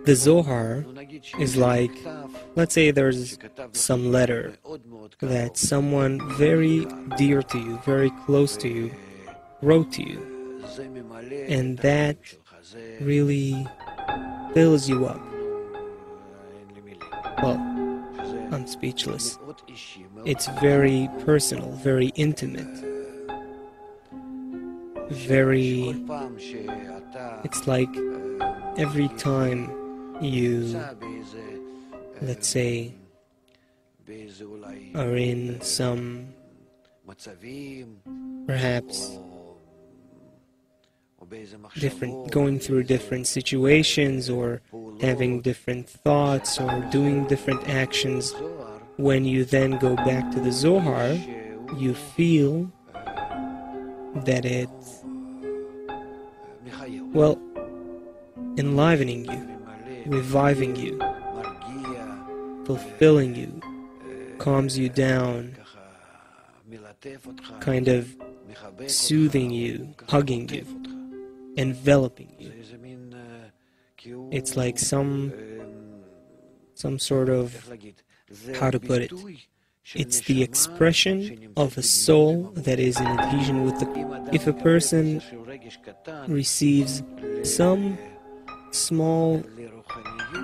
The Zohar is like, let's say there's some letter that someone very dear to you, very close to you, wrote to you, and that really fills you up. Well, I'm speechless. It's very personal, very intimate, it's like every time you, let's say, are in some, perhaps, going through different situations or having different thoughts or doing different actions, when you then go back to the Zohar, you feel that it's, well, enlivening you, reviving you, fulfilling you, calms you down, kind of soothing you, hugging you, enveloping you. It's like some sort of, how to put it, it's the expression of a soul that is in adhesion with the... If a person receives some small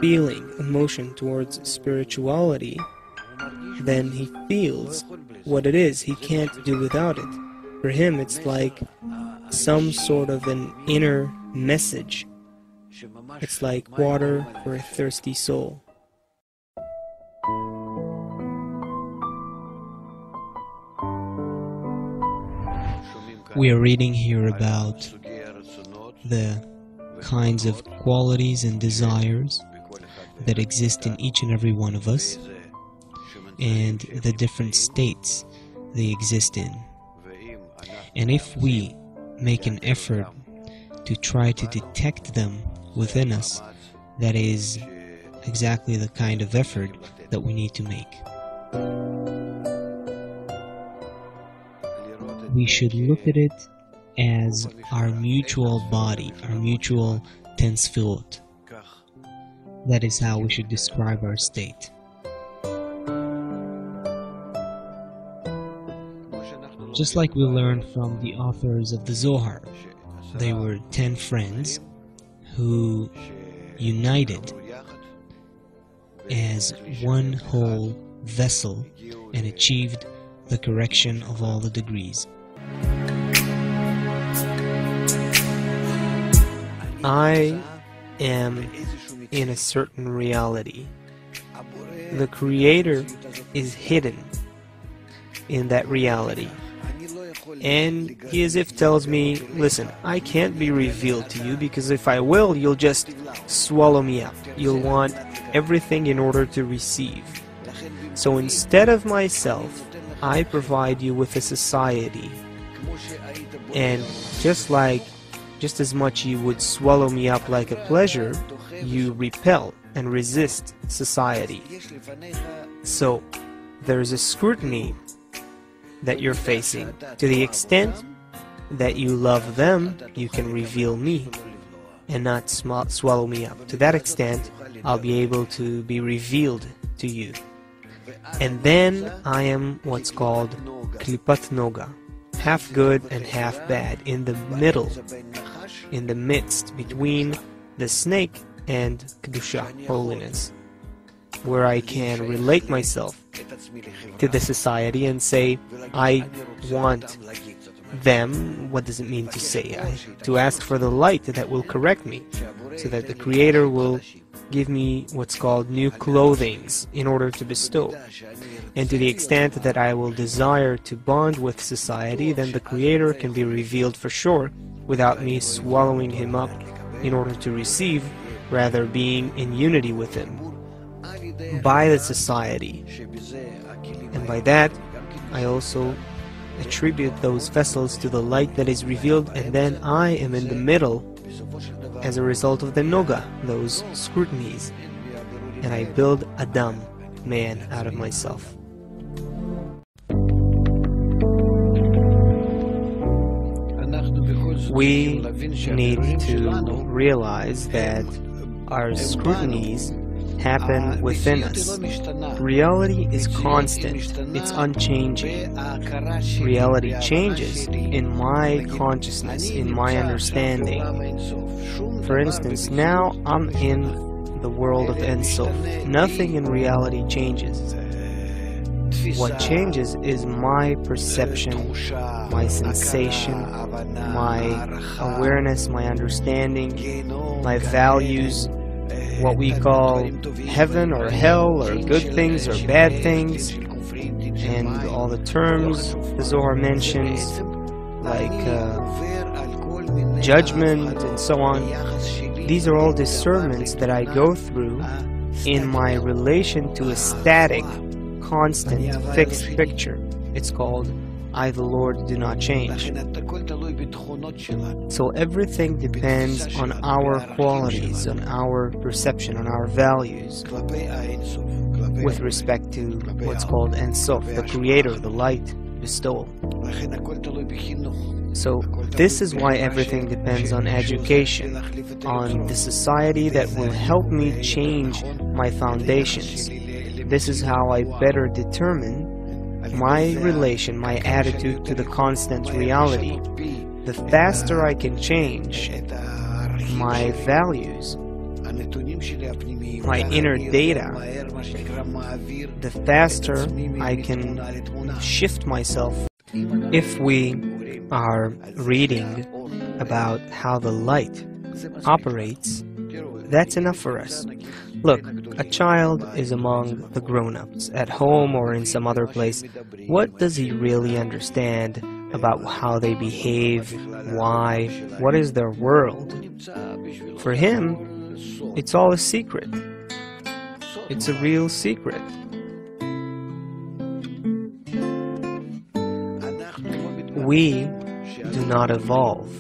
feeling, emotion towards spirituality, then he feels what it is. He can't do without it. For him, it's like some sort of an inner message. It's like water for a thirsty soul. We are reading here about the kinds of qualities and desires that exist in each and every one of us, and the different states they exist in. And if we make an effort to try to detect them within us, that is exactly the kind of effort that we need to make. We should look at it as our mutual body, our mutual ten sefirot. That is how we should describe our state. Just like we learned from the authors of the Zohar, they were 10 friends who united as one whole vessel and achieved the correction of all the degrees. I am in a certain reality. The Creator is hidden in that reality. And he as if tells me, listen, I can't be revealed to you because if I will, you'll just swallow me up. You'll want everything in order to receive. So instead of myself, I provide you with a society. And just as much you would swallow me up like a pleasure, you repel and resist society. So there's a scrutiny that you're facing. To the extent that you love them, you can reveal me and not swallow me up. To that extent, I'll be able to be revealed to you. And then I am what's called klipat noga, half good and half bad, in the middle, in the midst, between the snake and kedusha, holiness, where I can relate myself to the society and say, I want them. What does it mean to say? To ask for the light that will correct me, so that the Creator will give me what's called new clothings in order to bestow. And to the extent that I will desire to bond with society, then the Creator can be revealed for sure without me swallowing him up in order to receive, rather being in unity with him by the society. And by that, I also attribute those vessels to the light that is revealed, and then I am in the middle as a result of the noga, those scrutinies, and I build Adam, man, out of myself. We need to realize that our scrutinies happen within us. Reality is constant, it's unchanging. Reality changes in my consciousness, in my understanding. For instance, now I'm in the world of Ein Sof. Nothing in reality changes. What changes is my perception, my sensation, my awareness, my understanding, my values, what we call heaven or hell, or good things or bad things, and all the terms the Zohar mentions, like judgment and so on. These are all discernments that I go through in my relation to a static, constant, fixed picture. It's called I, the Lord, do not change. So everything depends on our qualities, on our perception, on our values with respect to what's called Ein Sof, the Creator, the light, bestowal. So this is why everything depends on education, on the society that will help me change my foundations. This is how I better determine my relation, my attitude to the constant reality. The faster I can change my values, my inner data, the faster I can shift myself. If we are reading about how the light operates, that's enough for us. Look, a child is among the grown-ups, at home or in some other place. What does he really understand about how they behave, why, what is their world? For him, it's all a secret. It's a real secret. We do not evolve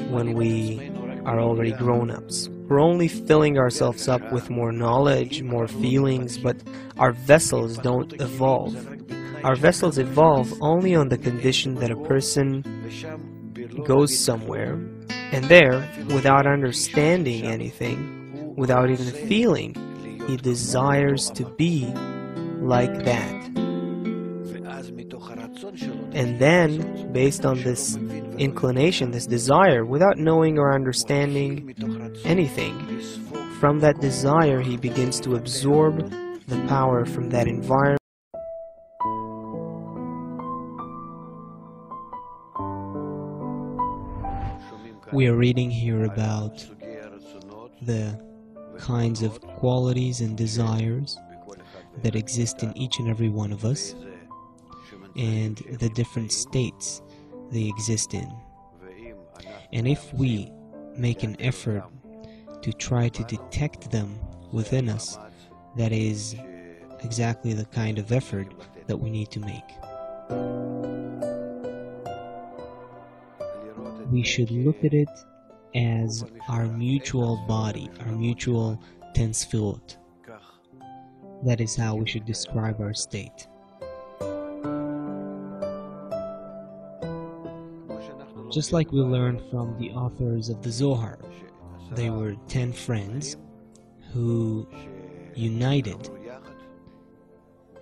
when we are already grown-ups. We're only filling ourselves up with more knowledge, more feelings, but our vessels don't evolve. Our vessels evolve only on the condition that a person goes somewhere, and there, without understanding anything, without even feeling, he desires to be like that. And then, based on this inclination, this desire, without knowing or understanding anything, from that desire he begins to absorb the power from that environment. We are reading here about the kinds of qualities and desires that exist in each and every one of us, and the different states they exist in. And if we make an effort to try to detect them within us, that is exactly the kind of effort that we need to make. We should look at it as our mutual body, our mutual 10 sefirot. That is how we should describe our state. Just like we learned from the authors of the Zohar, they were 10 friends who united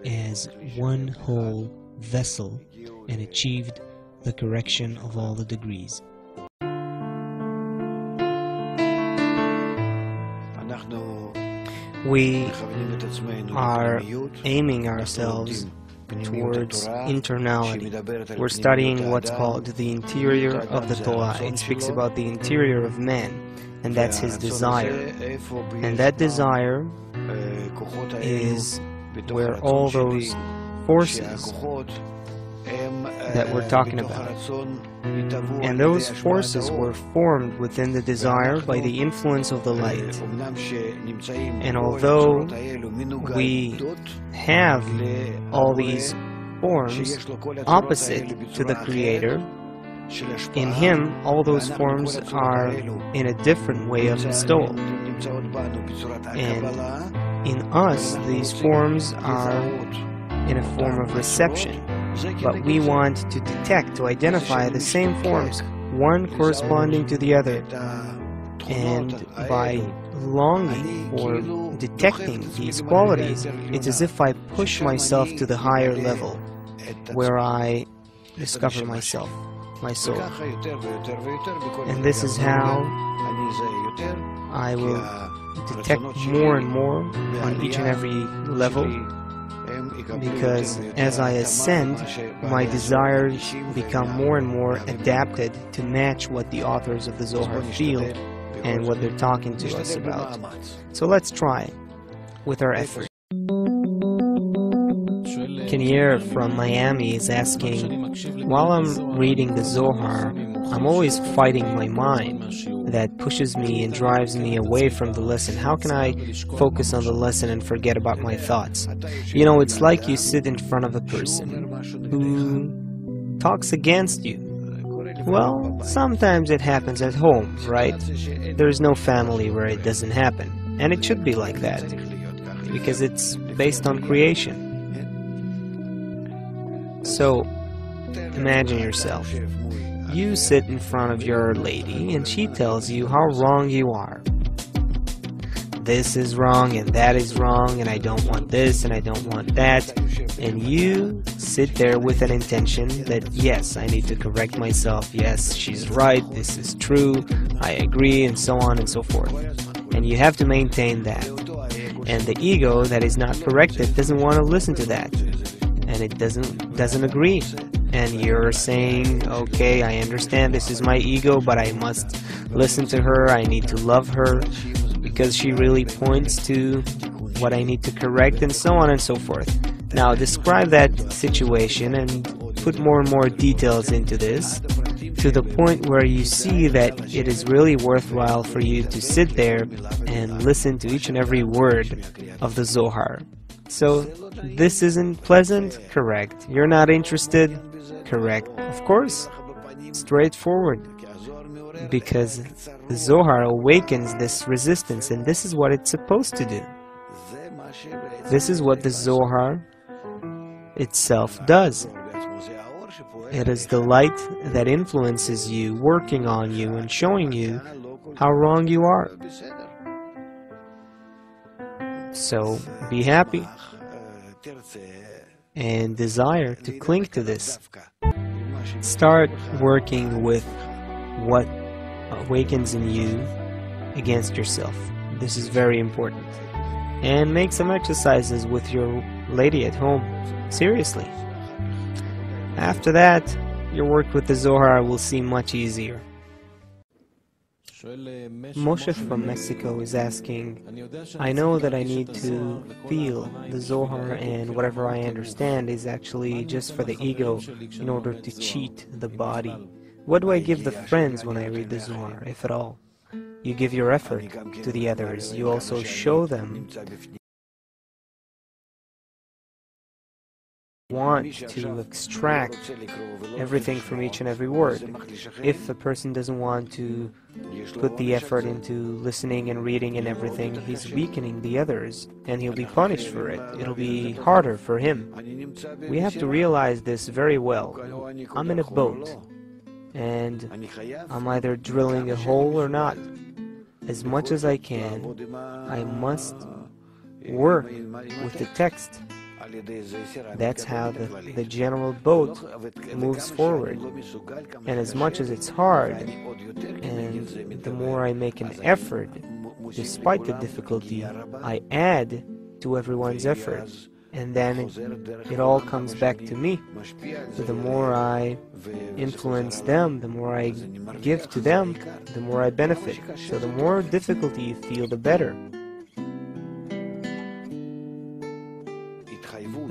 as one whole vessel and achieved the correction of all the degrees. We are aiming ourselves towards internality. We're studying what's called the interior of the Torah. It speaks about the interior of man, and that's his desire. And that desire is where all those forces that we're talking about. And those forces were formed within the desire by the influence of the light. And although we have all these forms opposite to the Creator, in Him all those forms are in a different way of bestowal. And in us these forms are in a form of reception. But we want to detect, to identify the same forms, one corresponding to the other. And by longing or detecting these qualities, it's as if I push myself to the higher level, where I discover myself, my soul. And this is how I will detect more and more on each and every level, because as I ascend, my desires become more and more adapted to match what the authors of the Zohar feel and what they're talking to us about. So let's try with our effort. Kenyer from Miami is asking, while I'm reading the Zohar, I'm always fighting my mind that pushes me and drives me away from the lesson. How can I focus on the lesson and forget about my thoughts? You know, it's like you sit in front of a person who talks against you. Well, sometimes it happens at home, right? There's no family where it doesn't happen. And it should be like that, because it's based on creation. So, imagine yourself. You sit in front of your lady and she tells you how wrong you are. This is wrong and that is wrong and I don't want this and I don't want that. And you sit there with an intention that, yes, I need to correct myself. Yes, she's right. This is true. I agree, and so on and so forth. And you have to maintain that. And the ego that is not corrected doesn't want to listen to that. And it doesn't agree. And you're saying, okay, I understand this is my ego, but I must listen to her, I need to love her, because she really points to what I need to correct, and so on and so forth. Now, describe that situation and put more and more details into this, to the point where you see that it is really worthwhile for you to sit there and listen to each and every word of the Zohar. So, this isn't pleasant? Correct. You're not interested? Correct. Of course, straightforward. Because the Zohar awakens this resistance, and this is what it's supposed to do. This is what the Zohar itself does. It is the light that influences you, working on you, and showing you how wrong you are. So, be happy and desire to cling to this. Start working with what awakens in you against yourself. This is very important. And make some exercises with your lady at home. Seriously. After that, your work with the Zohar will seem much easier. Moshe from Mexico is asking, I know that I need to feel the Zohar, and whatever I understand is actually just for the ego in order to cheat the body. What do I give the friends when I read the Zohar, if at all? You give your effort to the others. You also show them want to extract everything from each and every word. If the person doesn't want to put the effort into listening and reading and everything, he's weakening the others, and he'll be punished for it. It'll be harder for him. We have to realize this very well. I'm in a boat, and I'm either drilling a hole or not. As much as I can, I must work with the text. That's how the general boat moves forward. And as much as it's hard, and the more I make an effort, despite the difficulty, I add to everyone's effort. And then it all comes back to me. So the more I influence them, the more I give to them, the more I benefit. So the more difficulty you feel, the better.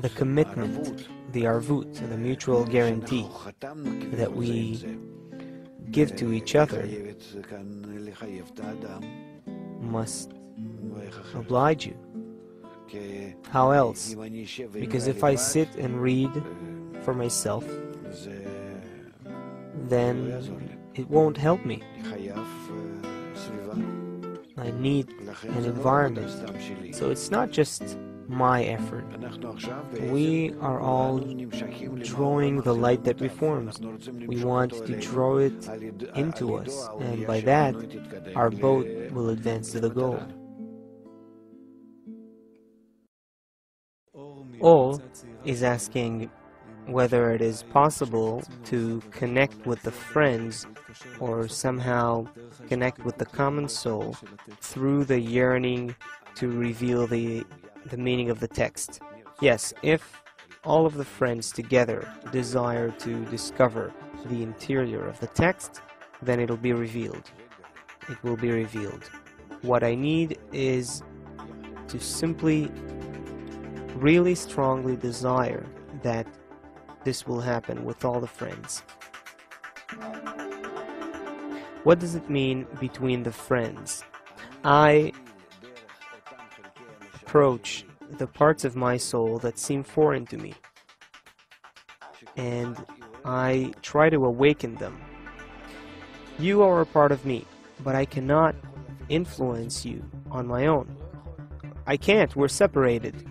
The commitment, the arvut, the mutual guarantee that we give to each other must oblige you. How else? Because if I sit and read for myself, then it won't help me. I need an environment. So it's not just my effort. We are all drawing the light that reforms. We want to draw it into us, and by that, our boat will advance to the goal. O is asking whether it is possible to connect with the friends or somehow connect with the common soul through the yearning to reveal the meaning of the text. Yes, if all of the friends together desire to discover the interior of the text, then it'll be revealed. It will be revealed. What I need is to simply really strongly desire that this will happen with all the friends. What does it mean between the friends? I approach the parts of my soul that seem foreign to me, and I try to awaken them. You are a part of me, but I cannot influence you on my own. I can't. We're separated.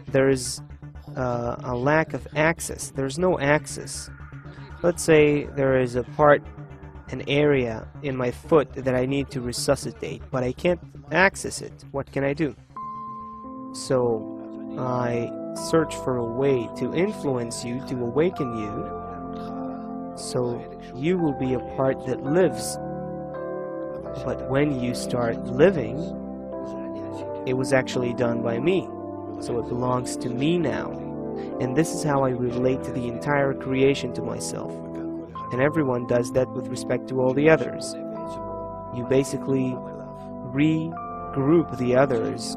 There's a lack of access. There's no access. Let's say there is a part, an area in my foot that I need to resuscitate, but I can't access it. What can I do? So I search for a way to influence you, to awaken you, so you will be a part that lives. But when you start living, it was actually done by me. So it belongs to me now. And this is how I relate to the entire creation to myself. And everyone does that with respect to all the others. You basically regroup the others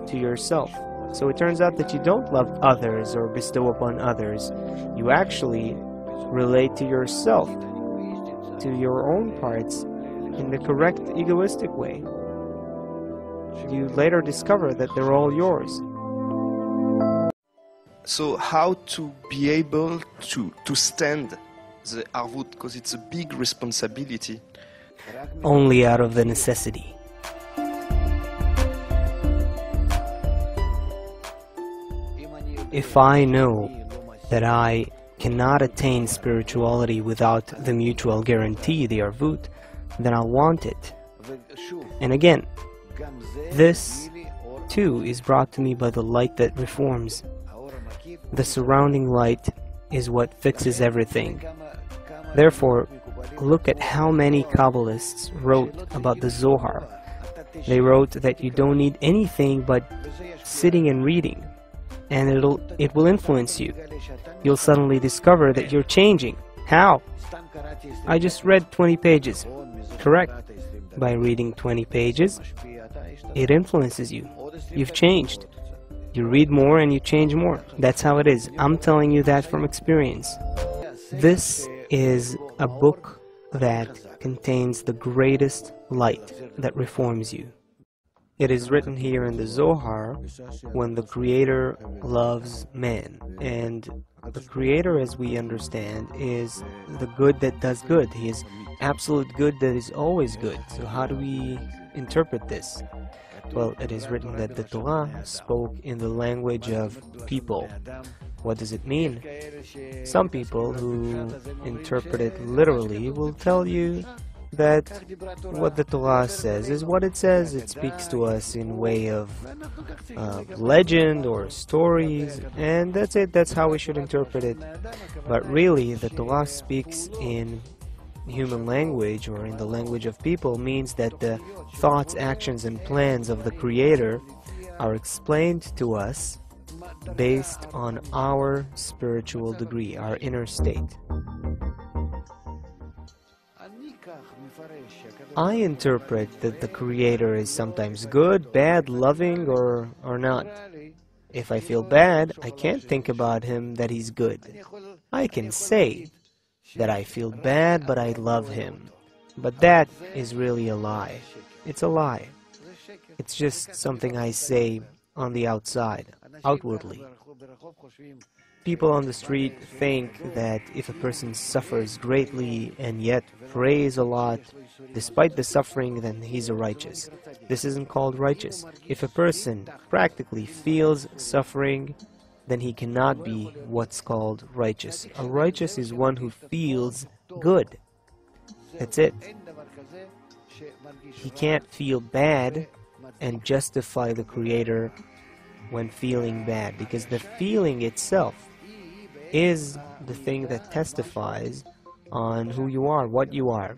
to yourself. So it turns out that you don't love others or bestow upon others. You actually relate to yourself, to your own parts, in the correct egoistic way. You later discover that they're all yours. So how to be able to stand the arvut, because it's a big responsibility? Only out of the necessity. If I know that I cannot attain spirituality without the mutual guarantee, the arvut, then I'll want it. And again, this too is brought to me by the light that reforms. The surrounding light is what fixes everything. Therefore, look at how many Kabbalists wrote about the Zohar. They wrote that you don't need anything but sitting and reading, and it will influence you. You'll suddenly discover that you're changing. How? I just read 20 pages. Correct. By reading 20 pages, it influences you. You've changed. You read more and you change more. That's how it is. I'm telling you that from experience. This is a book that contains the greatest light that reforms you. It is written here in the Zohar when the Creator loves man. And the Creator, as we understand, is the good that does good. He is absolute good that is always good. So how do we interpret this? Well, it is written that the Torah spoke in the language of people. What does it mean? Some people who interpret it literally will tell you that what the Torah says is what it says. It speaks to us in way of legend or stories, and that's it. That's how we should interpret it. But really, the Torah speaks in human language, or in the language of people, means that the thoughts, actions, and plans of the Creator are explained to us based on our spiritual degree, our inner state. I interpret that the Creator is sometimes good, bad, loving, or not. If I feel bad, I can't think about Him that He's good. I can say that I feel bad, but I love Him. But that is really a lie. It's a lie. It's just something I say on the outside, outwardly. People on the street think that if a person suffers greatly and yet prays a lot, despite the suffering, then he's a righteous. This isn't called righteous. If a person practically feels suffering, then he cannot be what's called righteous. A righteous is one who feels good. That's it. He can't feel bad and justify the Creator when feeling bad, because the feeling itself is the thing that testifies on who you are, what you are.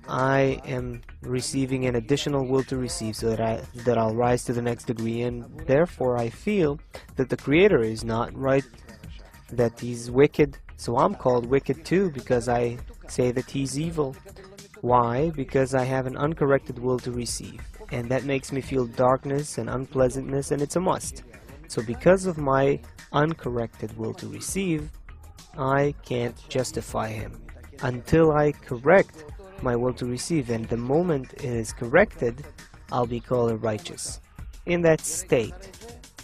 I am receiving an additional will to receive so that I'll rise to the next degree, and therefore I feel that the Creator is not right, that He's wicked, so I'm called wicked too because I say that He's evil. Why? Because I have an uncorrected will to receive, and that makes me feel darkness and unpleasantness, and it's a must. So because of my uncorrected will to receive, I can't justify Him until I correct my will to receive, and the moment it is corrected, I'll be called righteous. In that state,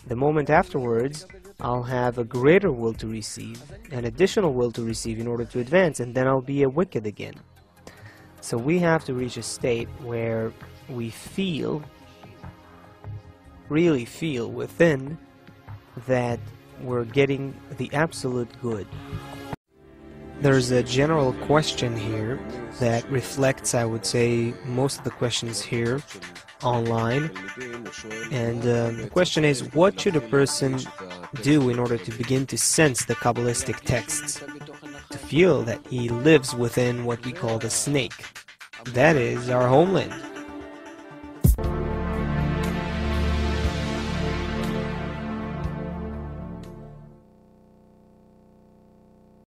the moment afterwards, I'll have a greater will to receive, an additional will to receive in order to advance, and then I'll be a wicked again. So we have to reach a state where we feel, really feel within that we're getting the absolute good. There's a general question here that reflects, I would say, most of the questions here online. And the question is, what should a person do in order to begin to sense the Kabbalistic texts? To feel that he lives within what we call the snake. That is our homeland.